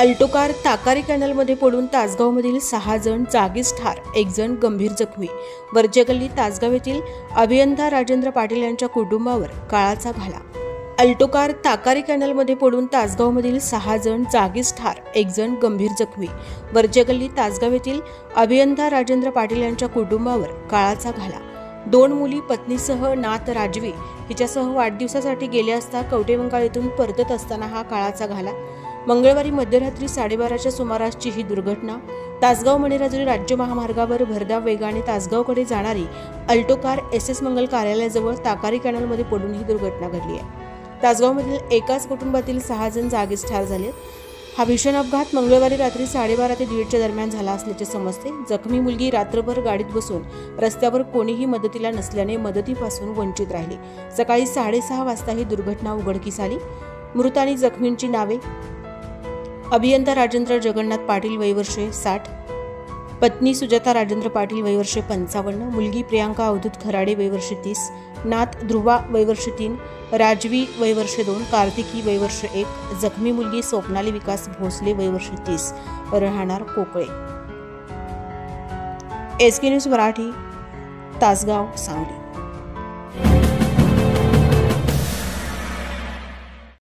Alto car Takari कॅनलमध्ये पडून तासगावमधील 6 जण जागीच ठार, 1 जण गंभीर जखमी। वर्जेगल्ली तासगाव येथील अभियंता राजेंद्र पाटील यांच्या कुटुंबावर काळाचा घाला। अल्टो कार ताकारी कॅनलमध्ये पडून तासगावमधील 6 जण जागीच ठार, 1 जण गंभीर जखमी। वर्जेगल्ली तासगाव येथील अभियंता राजेंद्र पाटील यांच्या कुटुंबावर काळाचा घाला। 2 मुली पत्नीसह नात राजवी हिच्यासह वाढदिवसासाठी गेले असता कवटेमंकाळ येथून परतत असताना हा काळाचा घाला। मंगळवारी मध्यरात्री 12:30च्या सुमारासची ही दुर्घटना। तासगाव मणेराजुरी राज्य महामार्गावर भरधाव वेगाने तासगावकडे जाणारी अल्टो कार SS मंगल कार्यालयाजवळ ताकारी कॅनलमध्ये पडून ही दुर्घटना घडली आहे। तासगावमधील एकाच कुटुंबातील 6 जण जागीच ठार झाले। हा भीषण अपघात मंगळवारी रात्री 12:30 ते 1:30च्या दरम्यान झाला असल्याचे समजते। जखमी मुलगी रात्रभर गाडीत बसून रस्त्यावर कोणीही मदतीला नसल्याने मदतीपासून वंचित राहिली। सकाळी 6:30 वाजता ही दुर्घटना उघडकीस आली। मृत आणि जखमींची नावे: अभियंता राजेंद्र जगन्नाथ पाटील वय वर्ष 60, पत्नी सुजाता राजेंद्र पाटील वय वर्ष 55, मुलगी प्रियांका अवधूत खराडे वय वर्ष 30, नात ध्रुवा वय वर्ष 3, राजवी वय वर्ष 2, कार्तिकी वय वर्ष 1, जखमी मुलगी स्वप्नाली विकास भोसले वय वर्ष 30, राहणार कोकळे। SK news Marathi, Tasgaon, Sangli.